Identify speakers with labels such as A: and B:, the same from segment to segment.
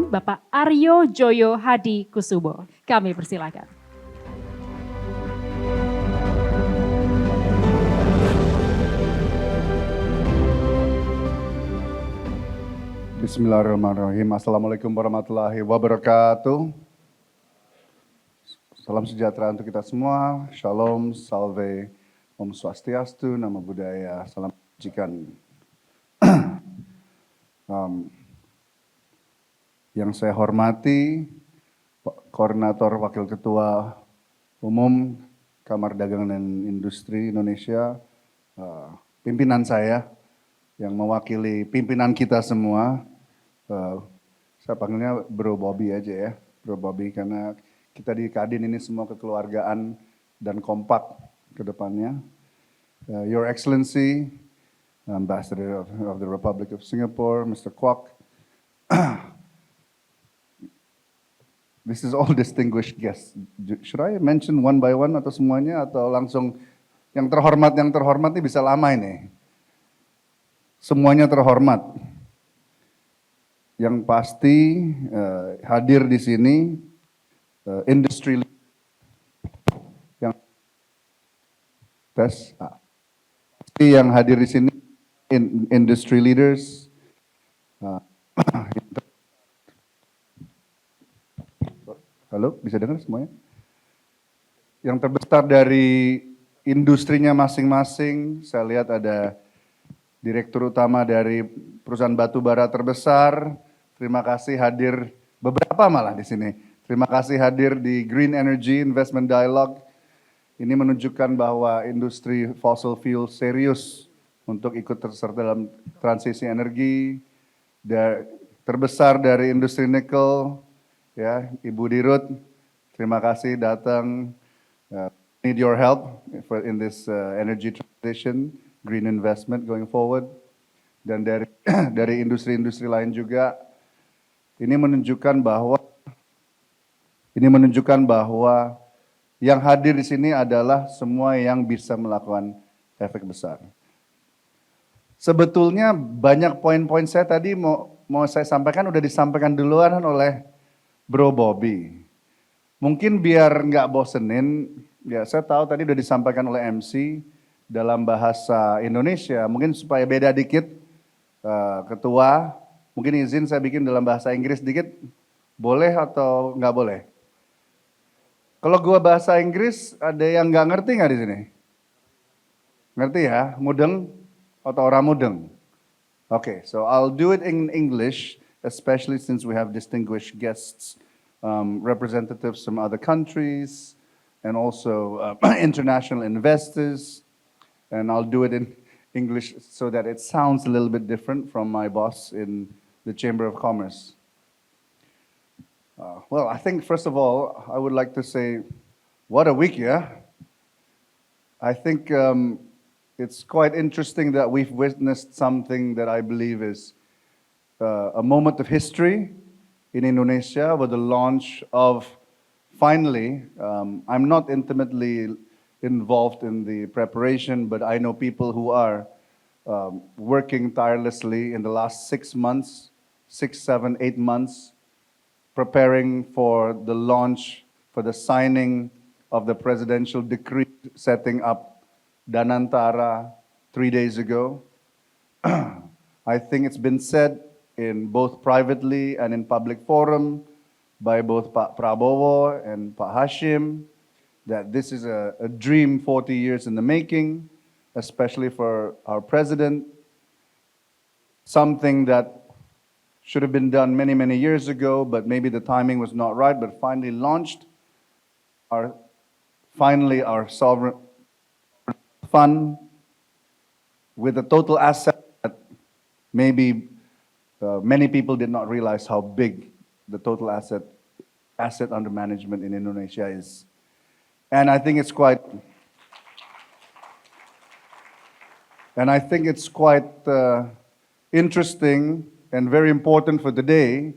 A: Peran, Bapak Aryo Joyo Hadi Kusubo. Kami persilakan.
B: Bismillahirrahmanirrahim. Assalamualaikum warahmatullahi wabarakatuh. Salam sejahtera untuk kita semua. Shalom, salve, Om Swastiastu, Namo Buddhaya, salam kebajikan. Yang saya hormati, Koordinator Wakil Ketua Umum Kamar Dagang dan Industri Indonesia, pimpinan saya yang mewakili pimpinan kita semua, saya panggilnya Bro Bobby aja ya, Bro Bobby, karena kita di Kadin ini semua kekeluargaan dan kompak ke depannya. Your Excellency, Ambassador of the Republic of Singapore, Mr. Kwok. This is all distinguished guests. Should I mention one by one atau semuanya, atau langsung yang terhormat ini bisa lama ini? Semuanya terhormat. Yang pasti hadir di sini industri yang yang hadir di sini industry leaders, halo, bisa dengar semuanya? Yang terbesar dari industrinya masing-masing, saya lihat ada Direktur Utama dari perusahaan batu bara terbesar. Terima kasih hadir beberapa malah di sini. Terima kasih hadir di Green Energy Investment Dialogue. Ini menunjukkan bahwa industri fossil fuel serius untuk ikut serta dalam transisi energi. Terbesar dari industri nikel, ya, Ibu Dirut, terima kasih datang. Need your help in this energy transition, green investment going forward. Dan dari industri-industri lain juga, ini menunjukkan bahwa yang hadir di sini adalah semua yang bisa melakukan efek besar. Sebetulnya banyak poin-poin saya tadi mau saya sampaikan, udah disampaikan duluan oleh Bro Bobby. Mungkin biar nggak bosenin, ya saya tahu tadi udah disampaikan oleh MC dalam bahasa Indonesia, mungkin supaya beda dikit, Ketua, mungkin izin saya bikin dalam bahasa Inggris dikit, boleh atau nggak boleh? Kalau gua bahasa Inggris, ada yang nggak ngerti nggak di sini? Ngerti ya? Mudeng atau orang mudeng? Okay, so I'll do it in English, especially since we have distinguished guests, representatives from other countries, and also international investors. And I'll do it in English so that it sounds a little bit different from my boss in the Chamber of Commerce. Well, I think first of all, I would like to say, what a week, yeah? I think it's quite interesting that we've witnessed something that I believe is a moment of history in Indonesia with the launch of, finally, I'm not intimately involved in the preparation, but I know people who are working tirelessly in the last 6 months, 6, 7, 8 months, preparing for the launch, for the signing of the presidential decree setting up Danantara 3 days ago. I think it's been said in both privately and in public forum by both Pak Prabowo and Pak Hashim, that this is a dream 40 years in the making, especially for our president, something that should have been done many, many years ago, but maybe the timing was not right, but finally launched our sovereign fund with a total asset that maybe many people did not realize how big the total asset under management in Indonesia is. And I think it's quite interesting and very important for the day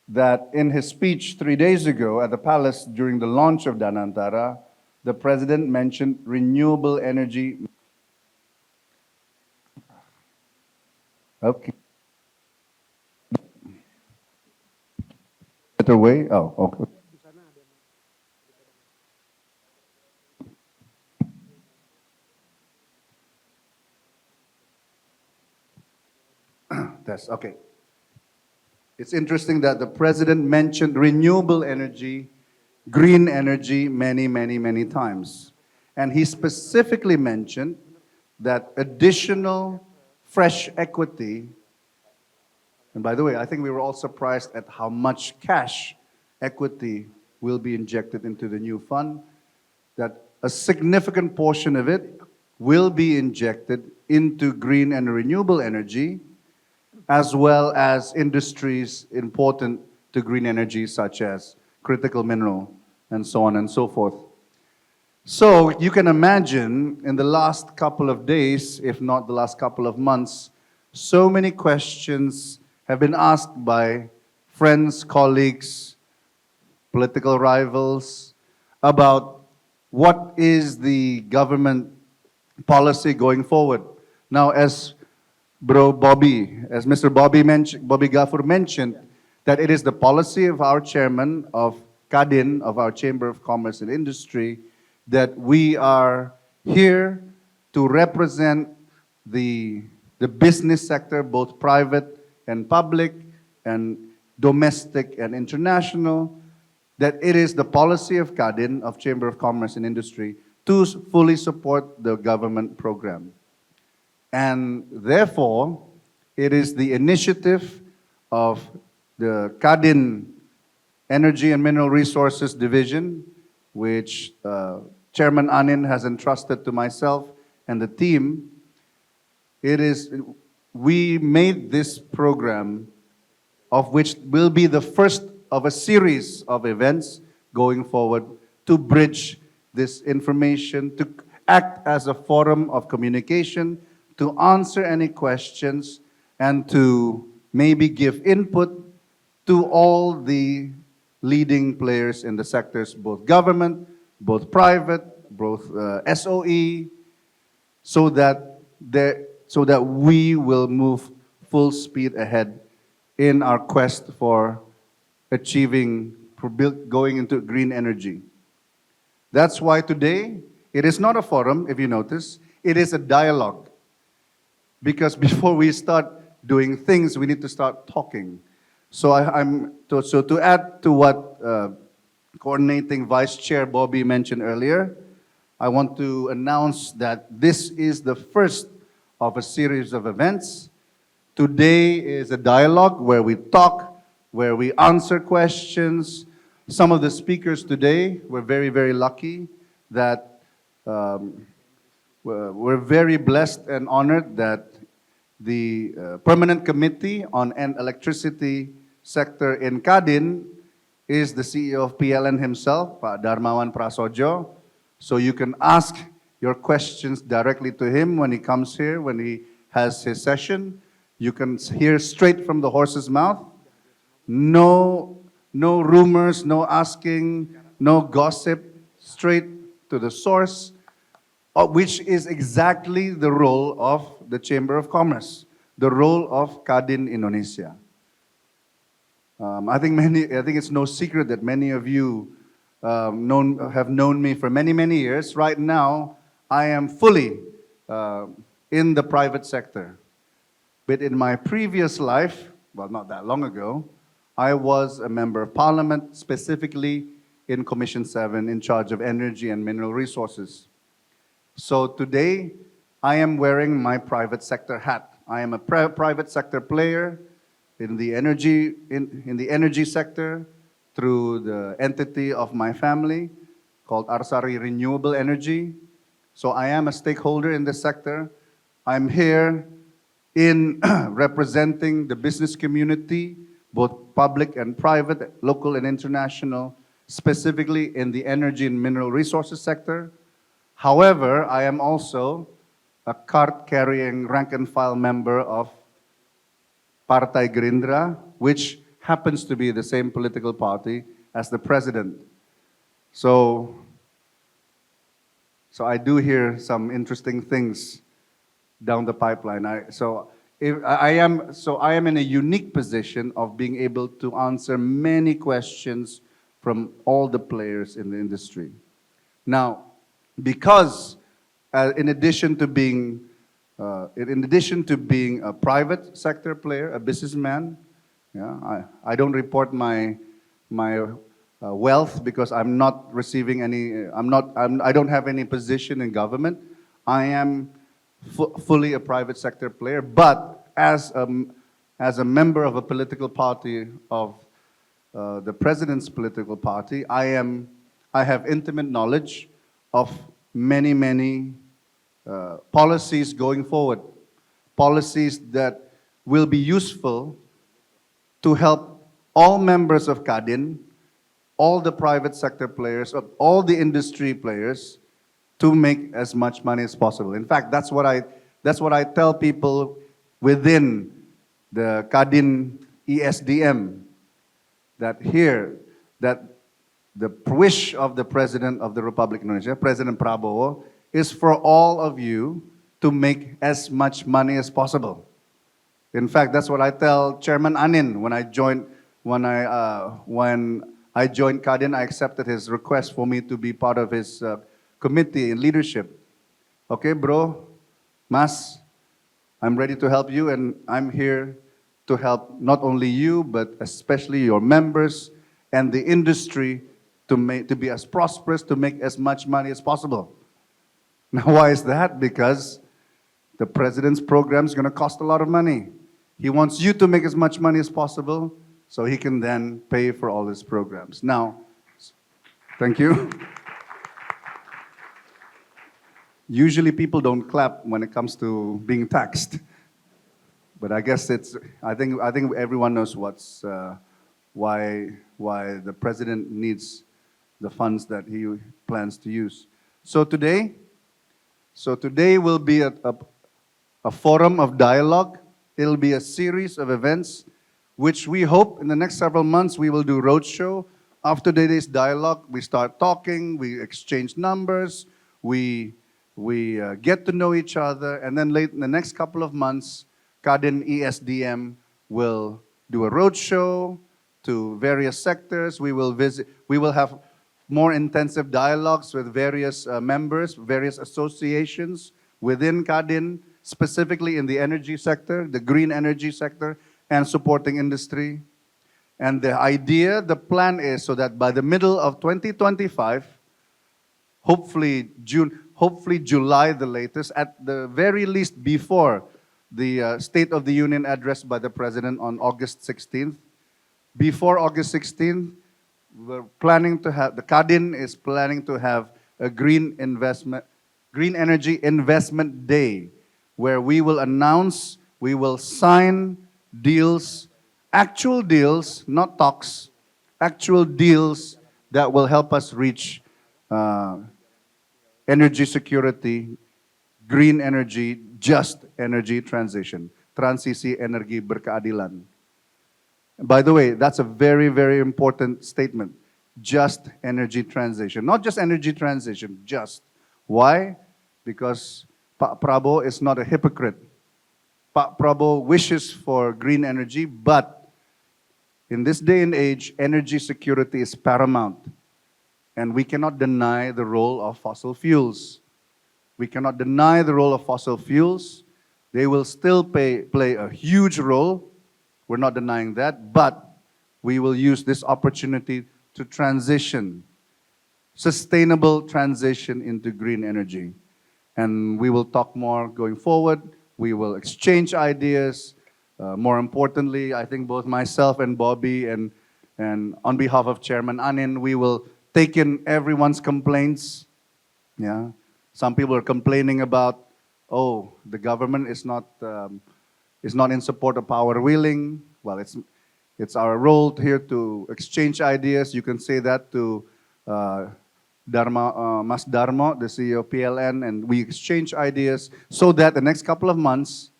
B: that in his speech 3 days ago at the palace during the launch of Danantara, the president mentioned renewable energy. Okay. better way? Oh, okay. That's okay. It's interesting that the president mentioned renewable energy, green energy many times. And he specifically mentioned that additional fresh equity, and by the way, I think we were all surprised at how much cash equity will be injected into the new fund, that a significant portion of it will be injected into green and renewable energy, as well as industries important to green energy, such as critical mineral, and so on and so forth. So you can imagine in the last couple of days, if not the last couple of months, so many questions have been asked by friends, colleagues, political rivals about what is the government policy going forward. Now, as Mr. Bobby Gafur mentioned, that it is the policy of our chairman of Kadin, of our Chamber of Commerce and Industry, that we are here to represent the business sector, both private and public, and domestic and international, that it is the policy of Kadin, of Chamber of Commerce and Industry, to fully support the government program. And therefore, it is the initiative of the Kadin Energy and Mineral Resources Division, which Chairman Anin has entrusted to myself and the team. We made this program, of which will be the first of a series of events going forward, to bridge this information, to act as a forum of communication, to answer any questions, and to maybe give input to all the leading players in the sectors, both government, both private, both SOE, so that we will move full speed ahead in our quest for going into green energy. That's why today, it is not a forum, if you notice, it is a dialogue. Because before we start doing things, we need to start talking. So to add to what Coordinating Vice Chair Bobby mentioned earlier, I want to announce that this is the first of a series of events. Today is a dialogue where we talk, where we answer questions. Some of the speakers today were very lucky that we're very blessed and honored that the Permanent Committee on Electricity Sector in Kadin is the CEO of PLN himself, Pak Darmawan Prasojo. So you can ask your questions directly to him when he comes here, when he has his session. You can hear straight from the horse's mouth. No rumors, no asking, no gossip, straight to the source, which is exactly the role of the Chamber of Commerce, the role of Kadin Indonesia. I think it's no secret that many of you have known me for many years. Right now, I am fully in the private sector. But in my previous life, well, not that long ago, I was a member of parliament, specifically in Commission 7, in charge of energy and mineral resources. So today, I am wearing my private sector hat. I am a private sector player in the energy sector through the entity of my family called Arsari Renewable Energy. So I am a stakeholder in this sector. I'm here in representing the business community, both public and private, local and international, specifically in the energy and mineral resources sector. However, I am also a card-carrying rank-and-file member of Partai Gerindra, which happens to be the same political party as the president. So I do hear some interesting things down the pipeline. So I am in a unique position of being able to answer many questions from all the players in the industry. Now, because in addition to being a private sector player, a businessman, yeah, I don't report my wealth because I'm not receiving any. I don't have any position in government. I am fully a private sector player, but as a member of a political party of the president's political party, I have intimate knowledge of many policies going forward, policies that will be useful to help all members of Kadin, all the private sector players, all the industry players, to make as much money as possible. In fact, that's what I tell people within the Kadin ESDM, that the wish of the President of the Republic of Indonesia, President Prabowo, is for all of you to make as much money as possible. In fact, that's what I tell Chairman Anin when I joined Kadin. I accepted his request for me to be part of his committee in leadership. Okay, bro, Mas, I'm ready to help you, and I'm here to help not only you, but especially your members and the industry to be as prosperous, to make as much money as possible. Now, why is that? Because the president's program is going to cost a lot of money. He wants you to make as much money as possible so he can then pay for all his programs. Now, thank you. Usually people don't clap when it comes to being taxed. But I guess I think everyone knows why the president needs the funds that he plans to use. So today will be a forum of dialogue. It'll be a series of events which we hope in the next several months we will do roadshow. After today's dialogue, we start talking, we exchange numbers, we get to know each other, and then late in the next couple of months, Kadin ESDM will do a roadshow to various sectors. We will have more intensive dialogues with various members, various associations within Kadin, specifically in the energy sector, the green energy sector, and supporting industry. And the plan is so that by the middle of 2025, hopefully July the latest, at the very least before the State of the Union address by the President on August 16th. Before August 16th, the Kadin is planning to have a green energy investment day, where we will announce, we will sign deals, actual deals, not talks, actual deals that will help us reach energy security, green energy, just energy transition. Transisi energi berkeadilan. By the way, that's a very, very important statement. Just energy transition. Not just energy transition, just. Why? Because Pak Prabowo is not a hypocrite. Pak Prabowo wishes for green energy, but in this day and age, energy security is paramount. And we cannot deny the role of fossil fuels. We cannot deny the role of fossil fuels. They will still play a huge role. We're not denying that, but we will use this opportunity to transition, sustainable transition into green energy. And we will talk more going forward. We will exchange ideas. More importantly, I think both myself and Bobby and on behalf of Chairman Anin, we will take in everyone's complaints. Yeah, some people are complaining about, the government is not in support of power wheeling. Well, it's our role here to exchange ideas. You can say that to Mas Darmo, the CEO of PLN, and we exchange ideas so that the next couple of months,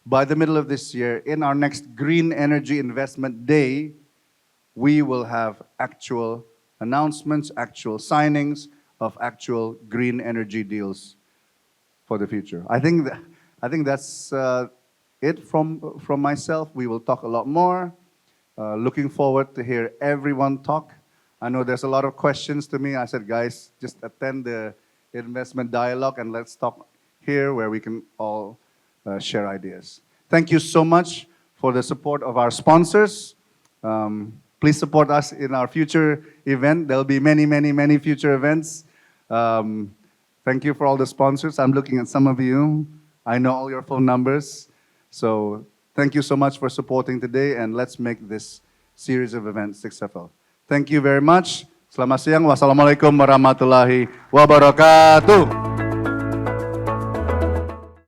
B: by the middle of this year, in our next Green Energy Investment Day, we will have actual announcements, actual signings of actual green energy deals for the future. I think that's it from myself. We will talk a lot more. Looking forward to hear everyone talk. I know there's a lot of questions to me. I said, guys, just attend the investment dialogue and let's talk here where we can all share ideas. Thank you so much for the support of our sponsors. Please support us in our future event. There'll be many, many, many future events. Thank you for all the sponsors. I'm looking at some of you. I know all your phone numbers. So thank you so much for supporting today, and let's make this series of events successful. Thank you very much. Selamat siang. Wassalamualaikum warahmatullahi wabarakatuh.